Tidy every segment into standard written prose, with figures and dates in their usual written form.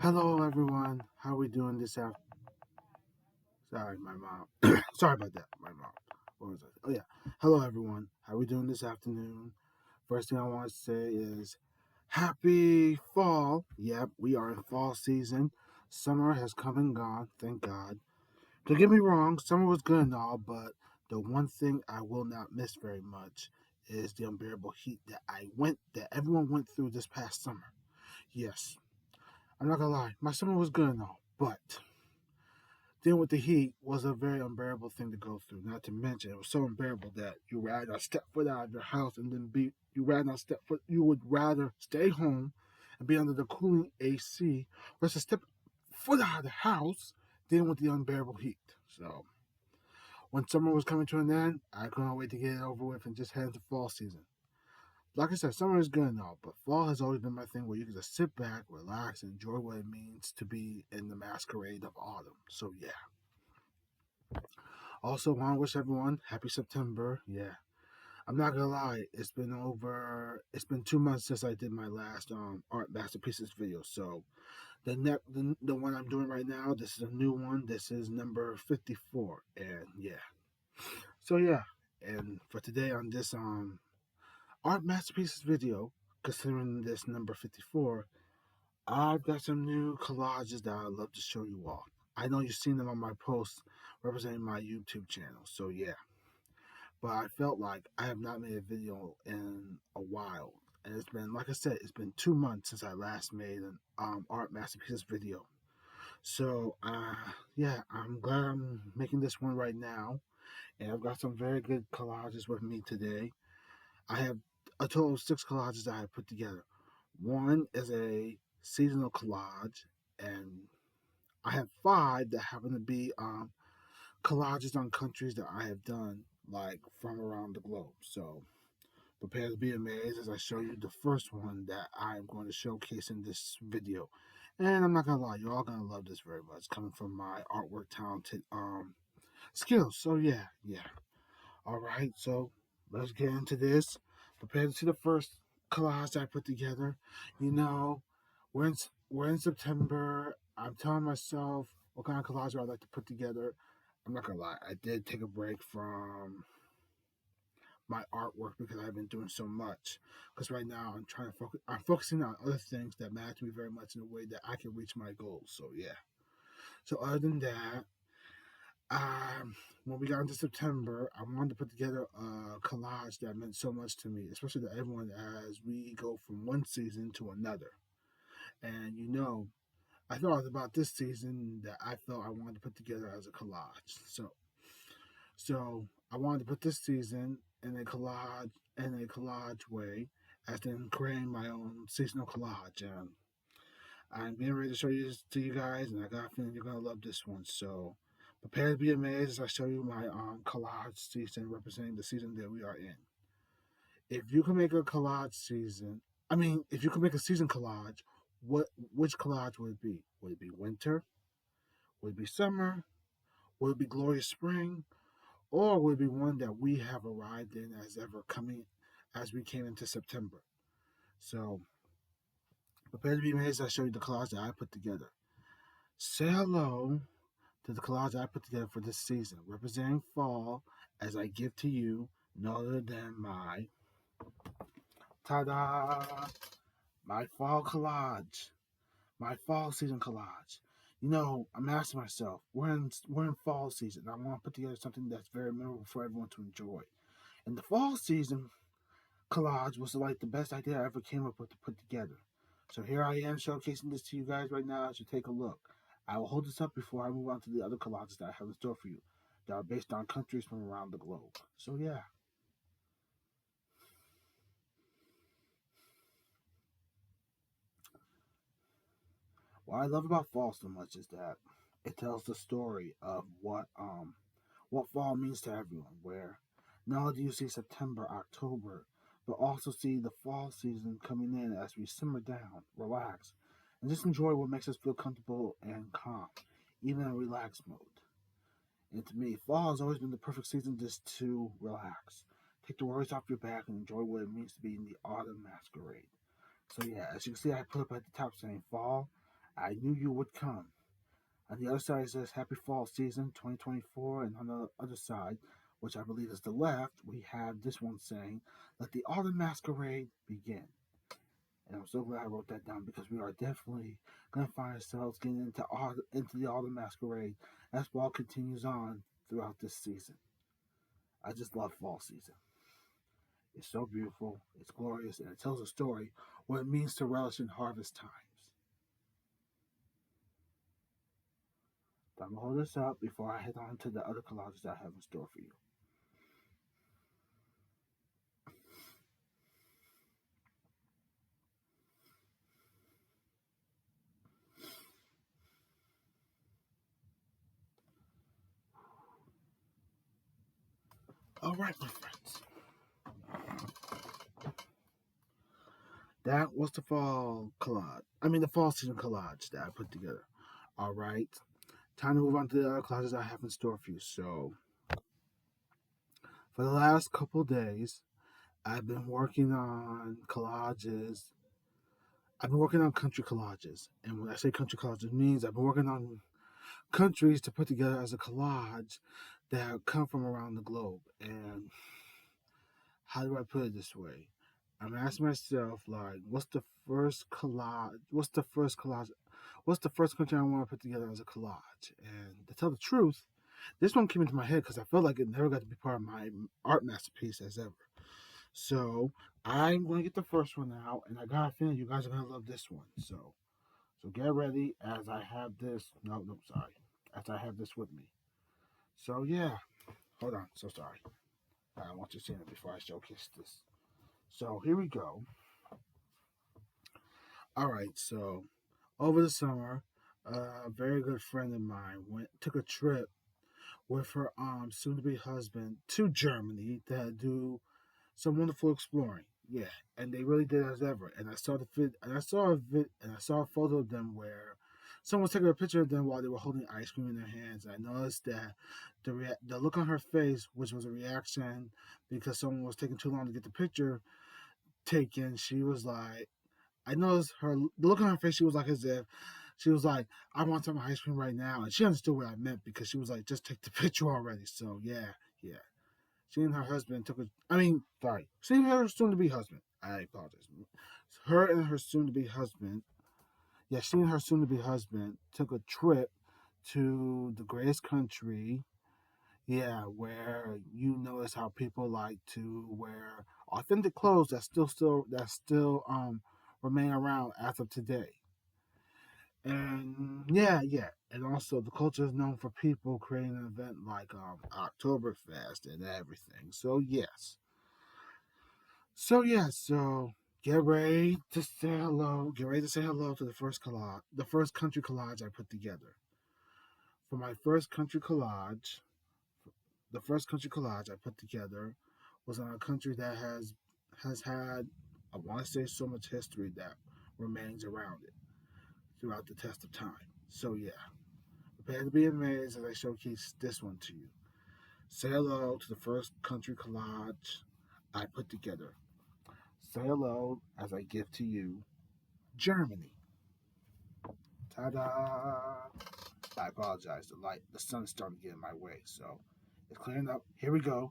Hello, everyone. How are we doing this afternoon? Sorry, my mom. Sorry about that, my mom. What was I? Oh yeah. Hello, everyone. How are we doing this afternoon? First thing I want to say is happy fall. Yep, we are in fall season. Summer has come and gone. Thank God. Don't get me wrong. Summer was good and all, but the one thing I will not miss very much is the unbearable heat that everyone went through this past summer. Yes, I'm not gonna lie. My summer was good and all, but dealing with the heat was a very unbearable thing to go through. Not to mention, it was so unbearable that you rather not step foot out of your house and then be you rather not step foot. You would rather stay home and be under the cooling AC versus step foot out of the house dealing with the unbearable heat. So when summer was coming to an end, I couldn't wait to get it over with and just head into fall season. Like I said, summer is good and all, but fall has always been my thing where you can just sit back, relax, and enjoy what it means to be in the masquerade of autumn. So yeah. Also, want to wish everyone happy September. Yeah, I'm not gonna lie, it's been 2 months since I did my last art masterpieces video. So the one I'm doing right now, this is a new one. This is number 54, and yeah. So yeah, and for today on this art masterpieces video, considering this number 54, I've got some new collages that I'd love to show you all. I know you've seen them on my posts representing my YouTube channel. So yeah. But I felt like I have not made a video in a while. And it's been, like I said, it's been 2 months since I last made an art masterpieces video. So, yeah, I'm glad I'm making this one right now. And I've got some very good collages with me today. I have a total of 6 collages that I have put together. One is a seasonal collage, and I have 5 that happen to be collages on countries that I have done, like from around the globe. So prepare to be amazed as I show you the first one that I'm going to showcase in this video. And I'm not gonna lie, you're all gonna love this very much, coming from my artwork talented skills. So yeah. Alright, so let's get into this. Prepare to see the first collage I put together. You know, we're in September. I'm telling myself what kind of collage I'd like to put together. I'm not gonna lie, I did take a break from my artwork because I've been doing so much. Because right now I'm trying to focus. I'm focusing on other things that matter to me very much in a way that I can reach my goals. So yeah. So other than that, when we got into September, I wanted to put together a collage that meant so much to me, especially to everyone as we go from one season to another. And I thought about this season that I felt I wanted to put together as a collage. So I wanted to put this season in a collage way, as in creating my own seasonal collage. And I'm getting ready to show you this to you guys, and I got a feeling you're gonna love this one. So prepare to be amazed as I show you my collage season representing the season that we are in. If you can make a collage season, if you can make a season collage, which collage would it be? Would it be winter? Would it be summer? Would it be glorious spring? Or would it be one that we have arrived in as we came into September? So prepare to be amazed as I show you the collage that I put together. Say hello to the collage I put together for this season, representing fall, as I give to you no other than my ta-da, my fall collage, my fall season collage. I'm asking myself, we're in fall season. I want to put together something that's very memorable for everyone to enjoy. And the fall season collage was like the best idea I ever came up with to put together. So here I am showcasing this to you guys right now as you take a look. I will hold this up before I move on to the other collages that I have in store for you that are based on countries from around the globe. So yeah. What I love about fall so much is that it tells the story of what fall means to everyone, where not only do you see September, October, but also see the fall season coming in as we simmer down, relax, and just enjoy what makes us feel comfortable and calm, even in relaxed mode. And to me, fall has always been the perfect season just to relax. Take the worries off your back and enjoy what it means to be in the autumn masquerade. So yeah, as you can see, I put up at the top saying fall. I knew you would come. On the other side it says Happy Fall Season 2024, and on the other side, which I believe is the left, we have this one saying, Let the Autumn Masquerade begin. And I'm so glad I wrote that down because we are definitely going to find ourselves getting into the Autumn Masquerade as fall continues on throughout this season. I just love fall season. It's so beautiful, it's glorious, and it tells a story what it means to relish in harvest times. So I'm going to hold this up before I head on to the other collages I have in store for you. All right, my friends. That was the fall collage. I mean, the fall season collage that I put together. All right. Time to move on to the other collages I have in store for you. So, for the last couple days, I've been working on collages. I've been working on country collages. And when I say country collages, it means I've been working on countries to put together as a collage that come from around the globe. And how do I put it this way? I'm asking myself, like, what's the first collage? What's the first country I want to put together as a collage? And to tell the truth, this one came into my head because I felt like it never got to be part of my art masterpiece as ever. So I'm going to get the first one out, and I got a feeling you guys are going to love this one. So get ready as I have this. No, no, sorry. As I have this with me. So yeah, hold on. So sorry. I want you to see it before I showcase this. So here we go. All right. So over the summer, a very good friend of mine took a trip with her soon to be husband to Germany to do some wonderful exploring. Yeah, and they really did as ever. And I saw the vid, and I saw a vid, and I saw a photo of them where someone was taking a picture of them while they were holding ice cream in their hands. I noticed that the look on her face, which was a reaction because someone was taking too long to get the picture taken, she was like, I noticed the look on her face. She was like as if she was like, I want some ice cream right now, and she understood what I meant because she was like, just take the picture already. So yeah, yeah. She and her husband took a. I mean, sorry. She and her soon to be husband. I apologize. Her and her soon to be husband. Yeah, she and her soon to be husband took a trip to the greatest country. Yeah, where you notice how people like to wear authentic clothes that still remain around as of today. And yeah, yeah. And also the culture is known for people creating an event like Oktoberfest and everything. So yes. So yeah, so get ready to say hello. Get ready to say hello to the first country collage I put together. For my first country collage, the first country collage I put together was on a country that has had, I want to say, so much history that remains around it throughout the test of time. So yeah, prepare to be amazed as I showcase this one to you. Say hello to the first country collage I put together. Say hello as I give to you Germany. Ta-da! I apologize. The sun's starting to get in my way, so it's clearing up. Here we go.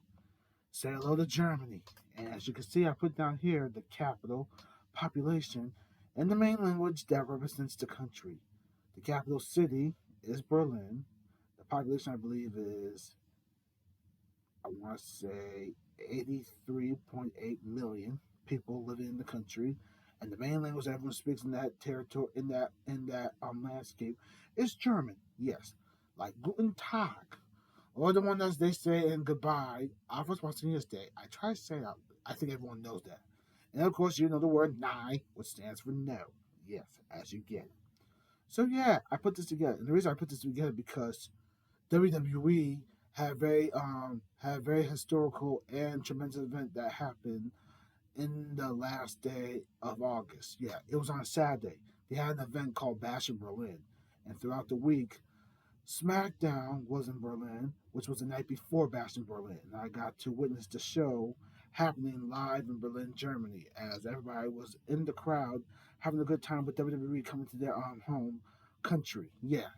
Say hello to Germany. And as you can see, I put down here the capital, population, and the main language that represents the country. The capital city is Berlin. The population, I believe, is, I want to say, 83.8 million people living in the country. And the main language everyone speaks in that territory, in that landscape, is German. Yes, like Guten Tag, or the one that they say in goodbye. Auf was Day. I try to say that. I think everyone knows that. And of course, you know the word "nein," which stands for no. Yes, as you get it. So yeah, I put this together, and the reason I put this together because WWE had very historical and tremendous event that happened in the last day of August. Yeah, it was on a Saturday. They had an event called Bash in Berlin, and throughout the week, SmackDown was in Berlin, which was the night before Bash in Berlin. And I got to witness the show happening live in Berlin, Germany, as everybody was in the crowd having a good time with WWE coming to their home country. Yeah,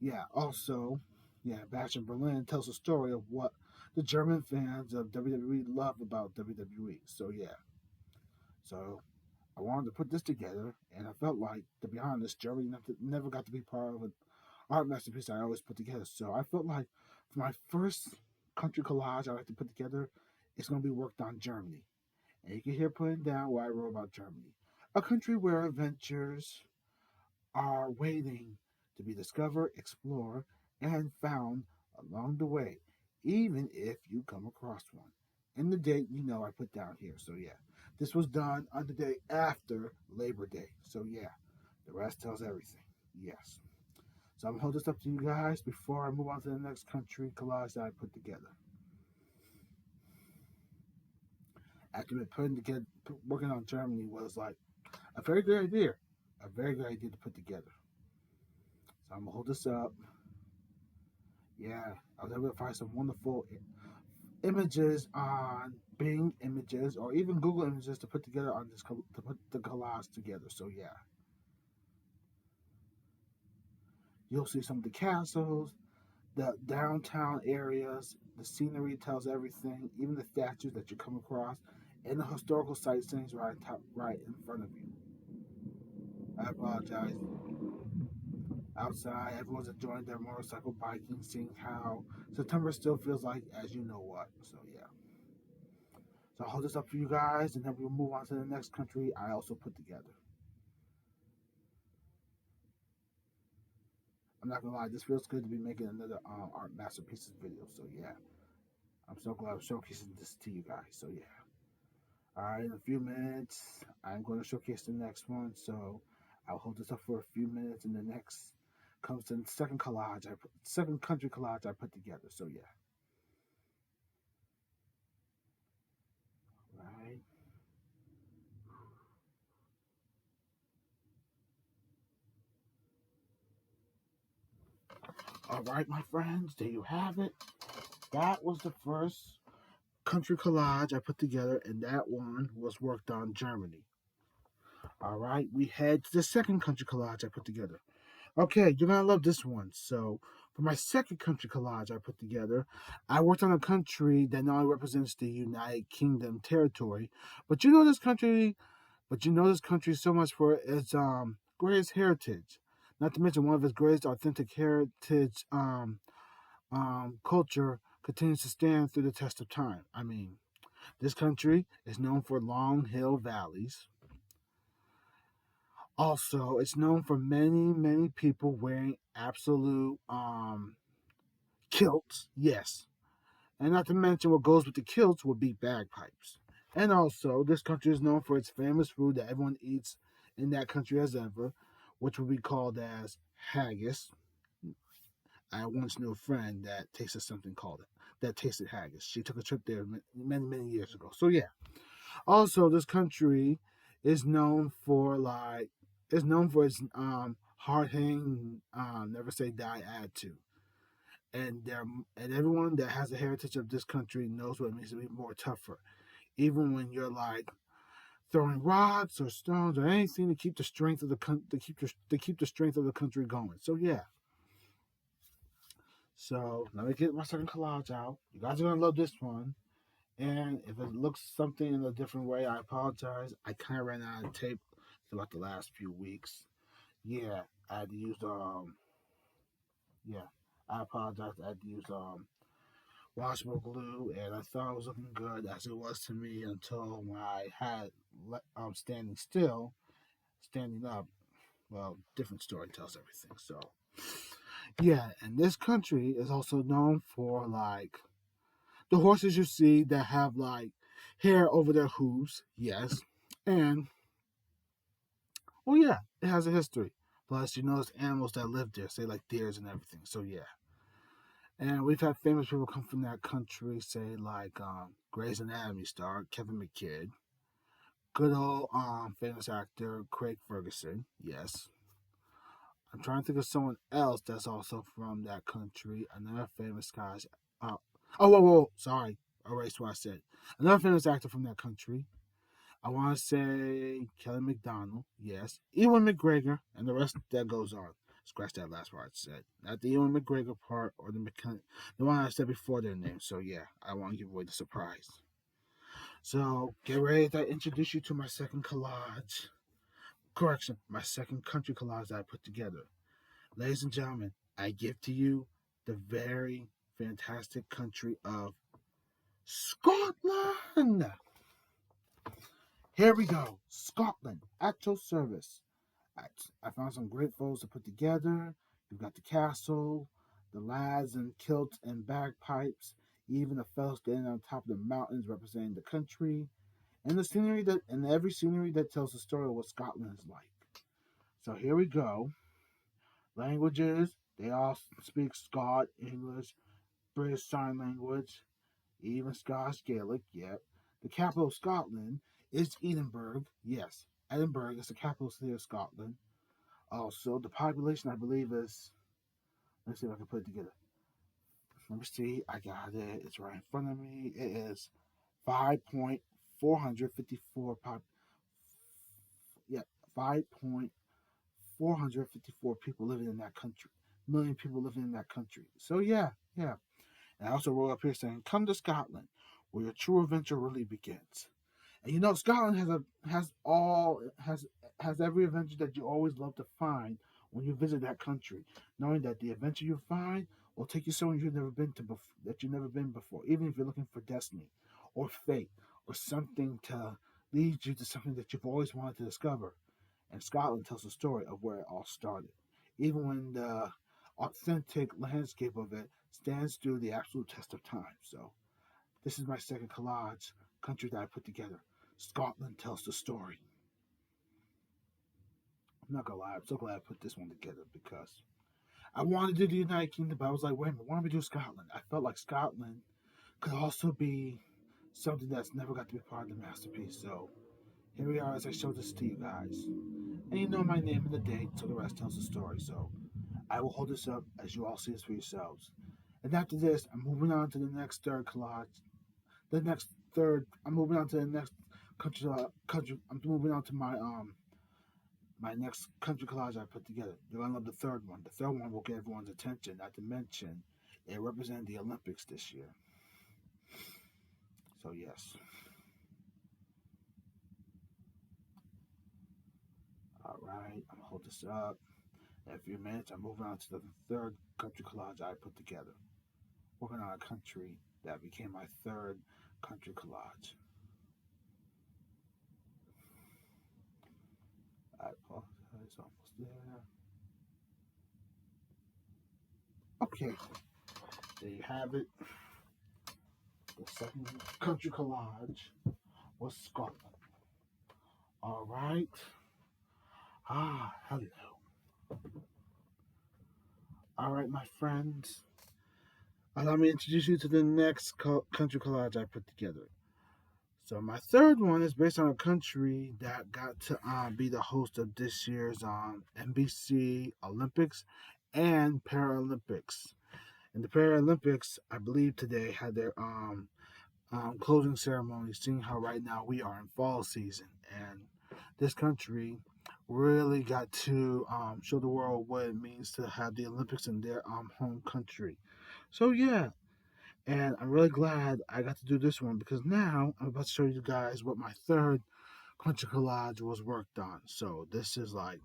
yeah. Also, yeah, Bash in Berlin tells a story of what the German fans of WWE love about WWE. So yeah, so I wanted to put this together, and I felt like, to be honest, Germany never got to be part of an art masterpiece I always put together. So I felt like for my first country collage I like to put together, it's going to be worked on Germany. And you can hear putting down what I wrote about Germany. A country where adventures are waiting to be discovered, explored, and found along the way, even if you come across one. And the date, I put down here. So, yeah, this was done on the day after Labor Day. So, yeah, the rest tells everything. Yes. So, I'm going to hold this up to you guys before I move on to the next country collage that I put together. After putting together, working on Germany was like a very good idea. A very good idea to put together. So, I'm going to hold this up. Yeah, I was able to find some wonderful images on Bing Images or even Google Images to put together on this to put the collage together. So yeah, you'll see some of the castles, the downtown areas, the scenery tells everything, even the statues that you come across, and the historical sightseeing right in front of you. I apologize. Outside, everyone's enjoying their motorcycle biking, seeing how September still feels like as you know what. So yeah. So I'll hold this up for you guys, and then we'll move on to the next country I also put together. I'm not gonna lie, this feels good to be making another art masterpieces video. So yeah, I'm so glad I'm showcasing this to you guys. So yeah, all right, in a few minutes I'm going to showcase the next one. So I'll hold this up for a few minutes, and the next comes the second country collage I put together. So yeah, right. All right, my friends, there you have it. That was the first country collage I put together, and that one was worked on Germany. All right, we head to the second country collage I put together. Okay, you're gonna love this one. So, for my second country collage I put together, I worked on a country that not only represents the United Kingdom territory, but you know this country so much for its greatest heritage. Not to mention one of its greatest authentic heritage culture continues to stand through the test of time. I mean, this country is known for long hill valleys. Also, it's known for many people wearing absolute kilts. Yes, and not to mention what goes with the kilts would be bagpipes. And also, this country is known for its famous food that everyone eats in that country as ever, which would be called as haggis. I once knew a friend that tasted something called it that tasted haggis. She took a trip there many years ago. So yeah. Also, this country is known for its hard hitting never say die attitude. And everyone that has the heritage of this country knows what it means to be more tougher. Even when you're like throwing rocks or stones or anything to keep the strength of to keep the strength of the country going. So yeah. So let me get my second collage out. You guys are gonna love this one. And if it looks something in a different way, I apologize. I kind of ran out of tape throughout the last few weeks. Yeah, I had to use yeah, I apologize. I had to use washable glue, and I thought it was looking good as it was to me until when I had standing still, standing up. Well, different story tells everything. So yeah, and this country is also known for like the horses you see that have like hair over their hooves, yes. And oh yeah, it has a history. Plus, you know, there's animals that live there, say like deers and everything. So yeah. And we've had famous people come from that country, say like Grey's Anatomy star Kevin McKidd, good old famous actor Craig Ferguson, yes. I'm trying to think of someone else that's also from that country. Another famous guy. Uh, oh, whoa, sorry. erase what I said. Another famous actor from that country. I want to say Kelly McDonald, yes. Ewan McGregor, and the rest that goes on. Scratch that last part I said. Not the Ewan McGregor part or the one I said before their name. So yeah, I want to give away the surprise. So get ready to introduce you to my second collage. Correction, my second country collage that I put together. Ladies and gentlemen, I give to you the very fantastic country of Scotland. Here we go. Scotland, at your service. I found some great photos to put together. You've got the castle, the lads in kilts and bagpipes, even the fellows standing on top of the mountains representing the country, and the scenery that and every scenery that tells the story of what Scotland is like. So here we go. Languages, they all speak Scot, English, British Sign Language, even Scottish Gaelic, yep. The capital of Scotland is Edinburgh, yes. Edinburgh is the capital city of Scotland. Also, the population, I believe, is. Let's see if I can put it together. Let me see. I got it. It's right in front of me. It is 5.454 Yeah, 5.454 people living in that country. Million people living in that country. So yeah, yeah. And I also wrote up here saying, "Come to Scotland, where your true adventure really begins." And you know, Scotland has every adventure that you always love to find when you visit that country, knowing that the adventure you find will take you somewhere you've never been before, even if you're looking for destiny or fate or something to lead you to something that you've always wanted to discover. And Scotland tells the story of where it all started, even when the authentic landscape of it stands through the absolute test of time. So this is my second collage country that I put together. Scotland tells the story. I'm not gonna lie, I'm so glad I put this one together because I wanted to do the United Kingdom, but I was like, wait a minute, why don't we do Scotland? I felt like Scotland could also be something that's never got to be part of the masterpiece. So here we are as I show this to you guys. And you know my name and the date, so the rest tells the story. So I will hold this up as you all see this for yourselves. And after this, I'm moving on to the next third collage. I'm moving on to the next country. I'm moving on to my next country collage I put together. You're gonna love the third one. The third one will get everyone's attention. Not to mention, it represented the Olympics this year. So yes. All right, I'm gonna hold this up. In a few minutes, I'm moving on to the third country collage I put together. Working on a country that became my third country collage. I apologize, almost there. Okay, there you have it. The second country collage was Scotland. All right. Hello. All right, my friends. Allow me to introduce you to the next country collage I put together. So my third one is based on a country that got to be the host of this year's NBC Olympics and Paralympics. And the Paralympics, I believe today had their closing ceremony, seeing how right now we are in fall season. And this country really got to show the world what it means to have the Olympics in their home country. So yeah, and I'm really glad I got to do this one because now I'm about to show you guys what my third country collage was worked on. So this is like,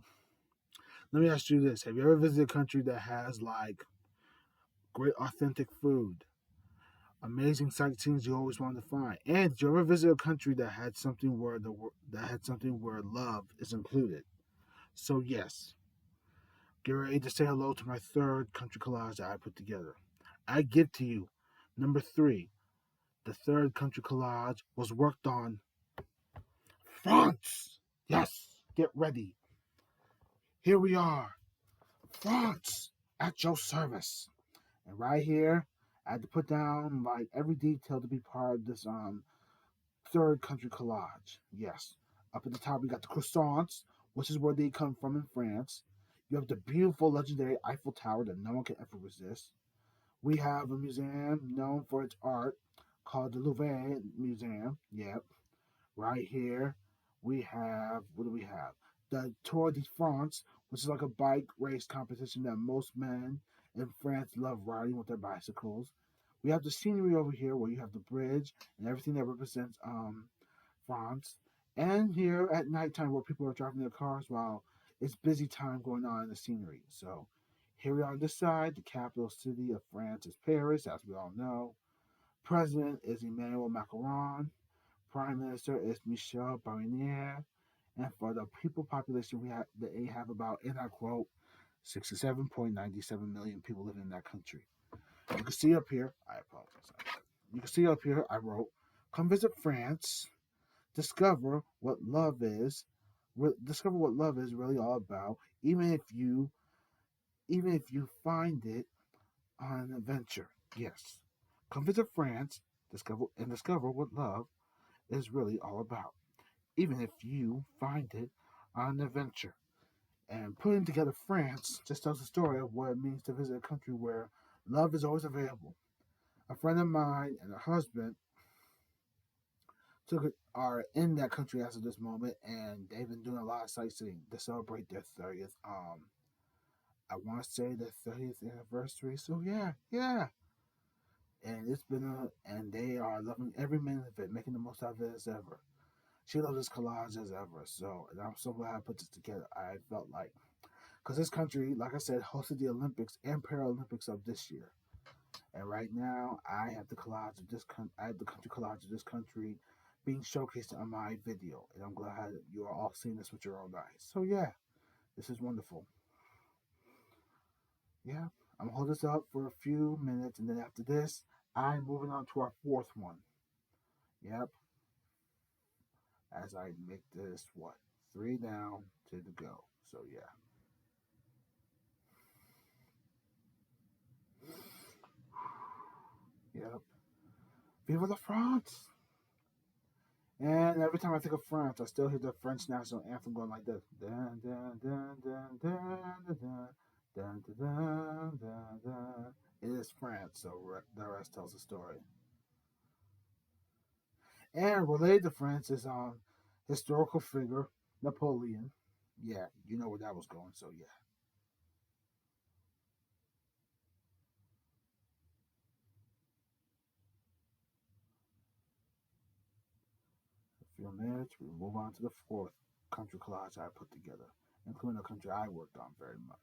let me ask you this: have you ever visited a country that has like great authentic food, amazing sightseeing you always wanted to find, and did you ever visit a country that had something where love is included? So yes, get ready to say hello to my third country collage that I put together. I give to you number three. The third country collage was worked on France. Yes, get ready. Here we are, France, at your service. And right here, I had to put down like every detail to be part of this third country collage. Yes, up at the top we got the croissants, which is where they come from in France. You have the beautiful legendary Eiffel Tower that no one can ever resist. We have a museum known for its art, called the Louvre Museum. Yep. Right here, we have, what do we have? The Tour de France, which is like a bike race competition that most men in France love riding with their bicycles. We have the scenery over here where you have the bridge and everything that represents France. And here at nighttime where people are driving their cars while it's busy time going on in the scenery. So here we are on this side. The capital city of France is Paris, as we all know. President is Emmanuel Macron. Prime Minister is Michel Barnier. And for the people population, they have about, and I quote, 67.97 million people living in that country. You can see up here, I apologize. You can see up here, I wrote, come visit France, discover what love is, discover what love is really all about, even if you find it on an adventure. Yes. Come visit France, discover what love is really all about, even if you find it on an adventure. And putting together France just tells the story of what it means to visit a country where love is always available. A friend of mine and her husband are in that country as of this moment, and they've been doing a lot of sightseeing to celebrate their 30th. I want to say their 30th anniversary. So yeah, yeah. And and they are loving every minute of it, making the most out of it as ever. She loves this collage as ever. So, and I'm so glad I put this together. I felt like, because this country, like I said, hosted the Olympics and Paralympics of this year. And right now, I have the collage of this I have the country collage of this country being showcased on my video, and I'm glad that you are all seeing this with your own eyes. So yeah, this is wonderful. Yeah, I'm gonna hold this up for a few minutes, and then after this, I'm moving on to our fourth one. Yep, as I make this what 3 down to the go. So yeah. Yep. Viva la France! And every time I think of France, I still hear the French national anthem going like this. Dun, dun, dun, dun, dun, dun, dun, dun, dun, dun, dun, dun. It is France, so the rest tells the story. And related to France is historical figure Napoleon. Yeah, you know where that was going, so yeah. A few minutes, we move on to the fourth country collage I put together, including a country I worked on very much.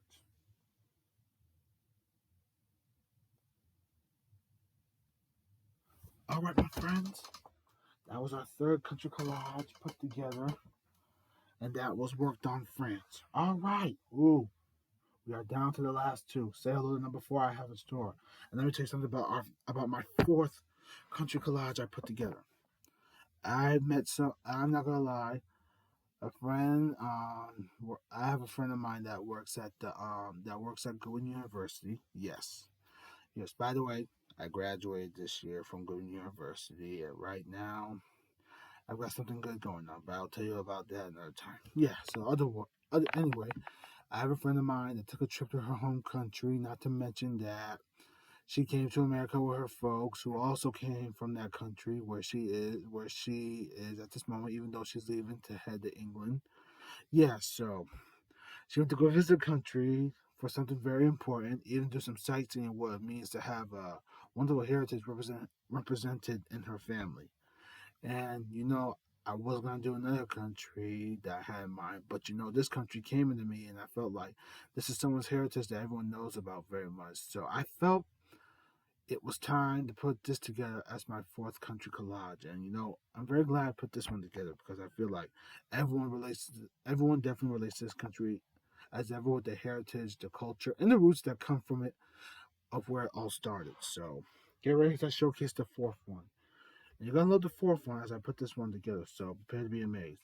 All right, my friends, that was our third country collage put together, and that was worked on France. All right. Ooh, we are down to the last two. Say hello to number four I have in store. And let me tell you something about my fourth country collage I put together. I met some. I'm not gonna lie. A friend. I have a friend of mine that works at Goodwin University. Yes. Yes. By the way, I graduated this year from Goodwin University, and right now I've got something good going on, but I'll tell you about that another time. Yeah, so anyway, I have a friend of mine that took a trip to her home country, not to mention that she came to America with her folks who also came from that country where she is at this moment, even though she's leaving to head to England. Yeah, so she went to go visit the country for something very important, even do some sightseeing, what it means to have a wonderful heritage represented in her family. And I was gonna do another country that I had in mind, but this country came into me, and I felt like this is someone's heritage that everyone knows about very much. So I felt it was time to put this together as my fourth country collage. And I'm very glad I put this one together because I feel like everyone definitely relates to this country as ever with the heritage, the culture, and the roots that come from it of where it all started. So get ready to showcase the fourth one. And you're gonna love the fourth one as I put this one together, so prepare to be amazed.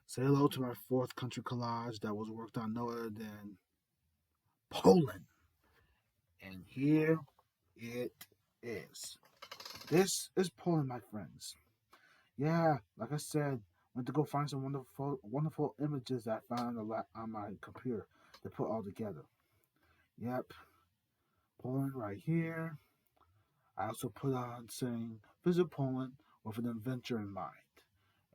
Say hello to my fourth country collage that was worked on no other than Poland. And here it is. This is Poland, my friends. Yeah, like I said, went to go find some wonderful images that I found on my computer to put all together. Yep, Poland right here. I also put on saying visit Poland with an adventure in mind.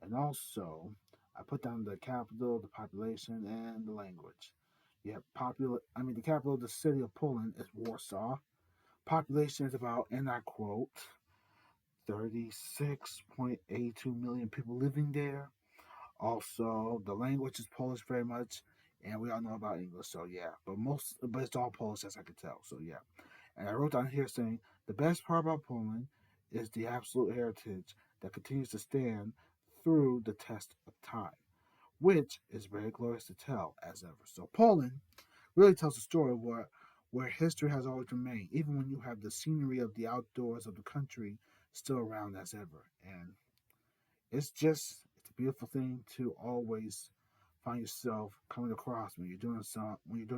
And also, I put down the capital, the population, and the language. Yeah, the capital of the city of Poland is Warsaw. Population is about, and I quote, 36.82 million people living there. Also, the language is Polish very much, and we all know about English, so yeah. But it's all Polish as I can tell, so yeah. And I wrote down here saying the best part about Poland is the absolute heritage that continues to stand through the test of time, which is very glorious to tell as ever. So Poland really tells a story where history has always remained, even when you have the scenery of the outdoors of the country still around as ever. And it's a beautiful thing to always find yourself coming across when you're doing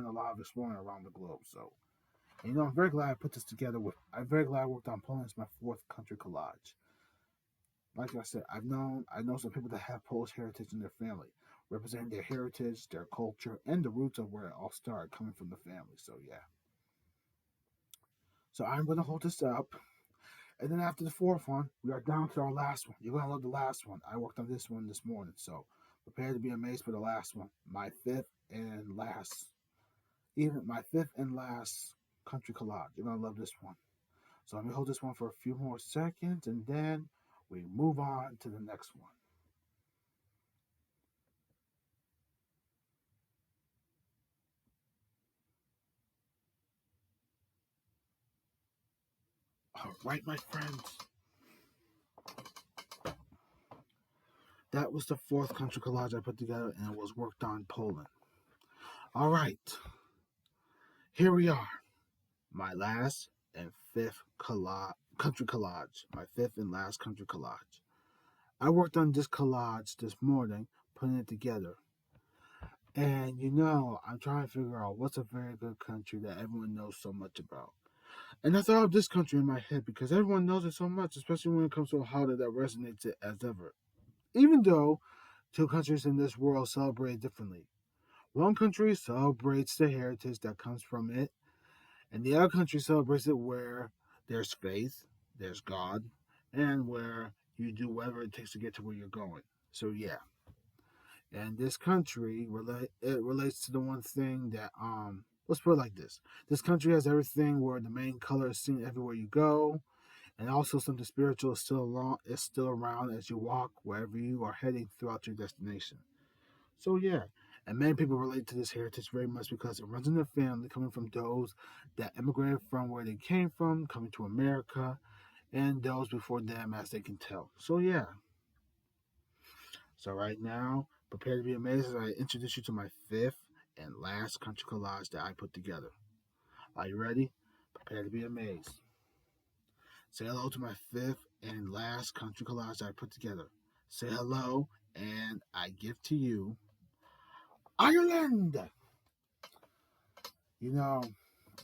a lot of exploring around the globe. So I'm very glad I put this together. I'm very glad I worked on Poland as my fourth country collage. Like I said, I know some people that have Polish heritage in their family, representing their heritage, their culture, and the roots of where it all started, coming from the family. So yeah. So I'm gonna hold this up, and then after the fourth one, we are down to our last one. You're gonna love the last one. I worked on this one this morning, so prepare to be amazed for the last one. My fifth and last country collage. You're gonna love this one. So let me hold this one for a few more seconds, and then we move on to the next one. All right, my friends. That was the fourth country collage I put together, and it was worked on Poland. All right, here we are. My last and fifth country collage. My fifth and last country collage. I worked on this collage this morning, putting it together. And I'm trying to figure out what's a very good country that everyone knows so much about. And I thought of this country in my head because everyone knows it so much, especially when it comes to a holiday that resonates it as ever. Even though two countries in this world celebrate differently. One country celebrates the heritage that comes from it, and the other country celebrates it where there's faith, there's God, and where you do whatever it takes to get to where you're going. So yeah, and this country it relates to the one thing that let's put it like this: this country has everything where the main color is seen everywhere you go, and also something spiritual is still around as you walk wherever you are heading throughout your destination. So yeah, and many people relate to this heritage very much because it runs in their family, coming from those that immigrated from where they came from, coming to America, and those before them, as they can tell. So yeah, so right now, prepare to be amazed as I introduce you to my fifth and last country collage that I put together. Are you ready? Prepare to be amazed. Say hello to my fifth and last country collage that I put together. Say hello, and I give to you Ireland. You know,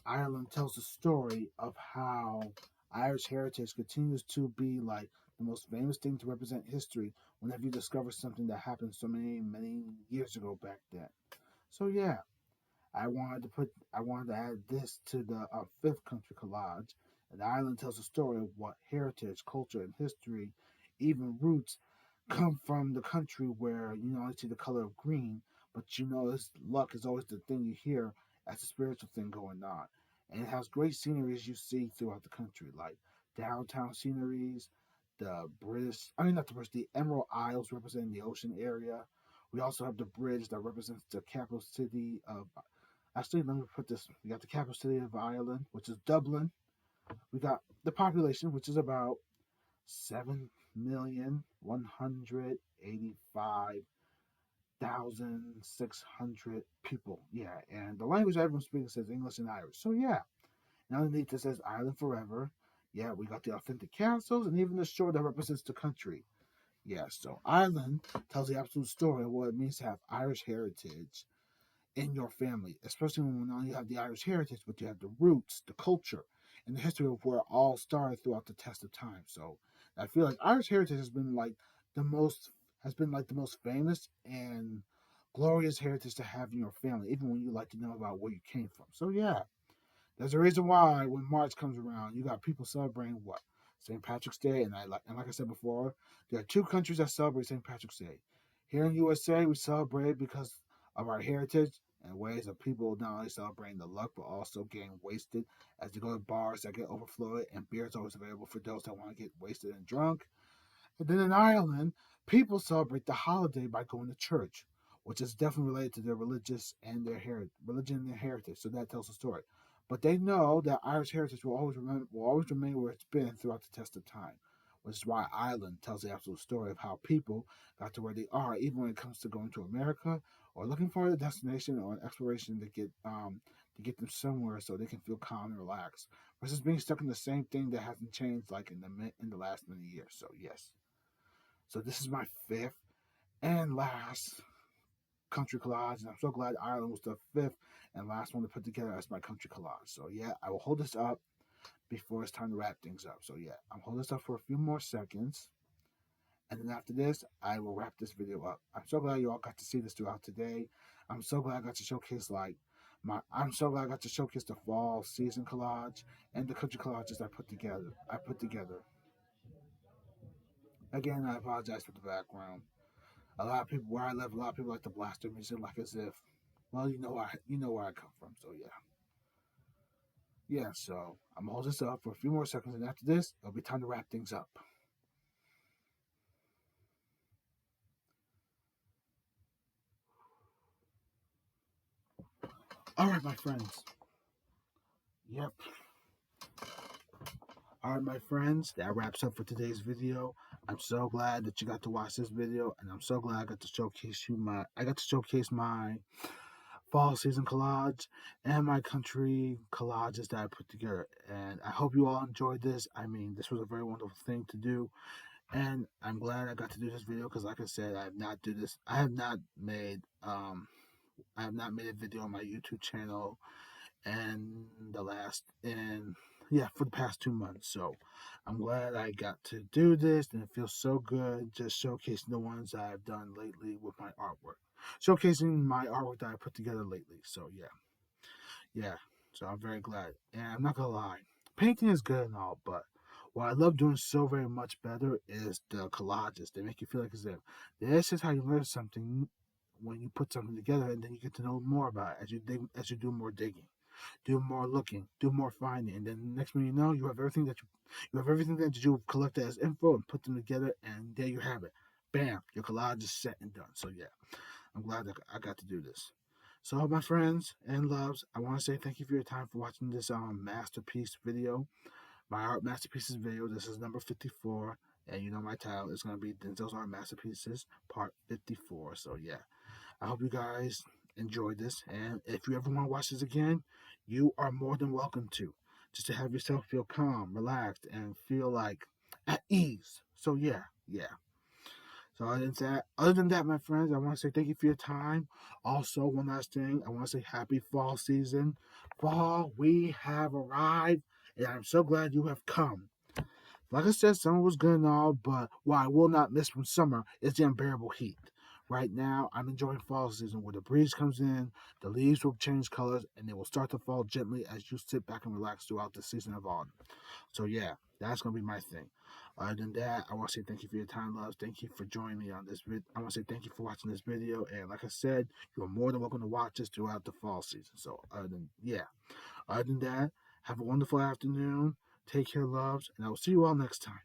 Ireland tells the story of how Irish heritage continues to be like the most famous thing to represent history whenever you discover something that happened so many, many years ago back then. So yeah, I wanted to add this to the fifth country collage. And Ireland tells a story of what heritage, culture, and history, even roots, come from the country where you only see the color of green, but this luck is always the thing you hear as a spiritual thing going on. And it has great sceneries you see throughout the country, like downtown sceneries, not the British, the Emerald Isles representing the ocean area. We also have the bridge that represents the capital city of. Actually, let me put this. We got the capital city of Ireland, which is Dublin. We got the population, which is about 7,185,600 people. Yeah, and the language everyone speaks says English and Irish. So yeah, now underneath it says Ireland forever. Yeah, we got the authentic castles and even the shore that represents the country. Yeah, so Ireland tells the absolute story of what it means to have Irish heritage in your family, especially when not only you have the Irish heritage, but you have the roots, the culture, and the history of where it all started throughout the test of time. So I feel like Irish heritage the most the most famous and glorious heritage to have in your family, even when you like to know about where you came from. So yeah, There's a reason why when March comes around, you got people celebrating what? St. Patrick's Day, and like I said before, there are two countries that celebrate St. Patrick's Day. Here in USA, we celebrate because of our heritage and ways of people not only celebrating the luck but also getting wasted as they go to bars that get overflowed, and beer is always available for those that want to get wasted and drunk. And then in Ireland, people celebrate the holiday by going to church, which is definitely related to their religion and their heritage. So that tells the story. But they know that Irish heritage will always remain where it's been throughout the test of time, which is why Ireland tells the absolute story of how people got to where they are, even when it comes to going to America or looking for a destination or an exploration to get them somewhere so they can feel calm and relaxed, versus being stuck in the same thing that hasn't changed like in the last many years. So yes. So this is my fifth and last country collage, and I'm so glad Ireland was the fifth and last one to put together as my country collage. So yeah, I will hold this up before it's time to wrap things up. So yeah, I'm holding this up for a few more seconds, and then after this, I will wrap this video up. I'm so glad you all got to see this throughout today. I'm so glad I got to showcase I'm so glad I got to showcase the fall season collage and the country collages I put together. Again, I apologize for the background. A lot of people where I live, a lot of people like to blast their music like as if, well, you know where I come from. So yeah, yeah. So I'm gonna hold this up for a few more seconds, and after this, it'll be time to wrap things up. All right, my friends. Yep. All right, my friends. That wraps up for today's video. I'm so glad that you got to watch this video, and I'm so glad I got to showcase my fall season collage and my country collages that I put together. And I hope you all enjoyed this. I mean, this was a very wonderful thing to do. And I'm glad I got to do this video because, like I said, I have not do this. I have not made a video on my YouTube channel and for the past 2 months. So I'm glad I got to do this, and it feels so good just showcasing the ones that I've done lately with my artwork, showcasing my artwork that I put together lately. So yeah. So I'm very glad, and I'm not gonna lie, painting is good and all, but what I love doing so very much better is the collages. They make you feel like as if this is how you learn something when you put something together, and then you get to know more about it as you do more digging, do more looking, do more finding, and then the next thing you know, you have everything that you collected as info and put them together, and there you have it. Bam, your collage is set and done. So yeah, I'm glad that I got to do this. So my friends and loves, I want to say thank you for your time for watching this masterpiece video, my art masterpieces video. This is number 54, and you know my title is going to be Denzel's Art Masterpieces Part 54. So yeah, I hope you guys enjoyed this, and if you ever want to watch this again, you are more than welcome to, just to have yourself feel calm, relaxed, and feel like at ease. So yeah. So other than that, my friends, I want to say thank you for your time. Also, one last thing, I want to say happy fall season. Fall, we have arrived, and I'm so glad you have come. Like I said, summer was good and all, but what I will not miss from summer is the unbearable heat. Right now, I'm enjoying fall season where the breeze comes in, the leaves will change colors, and they will start to fall gently as you sit back and relax throughout the season of autumn. So yeah, that's gonna be my thing. Other than that, I want to say thank you for your time, loves. Thank you for joining me on this video. I want to say thank you for watching this video, and like I said, you're more than welcome to watch this throughout the fall season. So other than that, have a wonderful afternoon. Take care, loves, and I will see you all next time.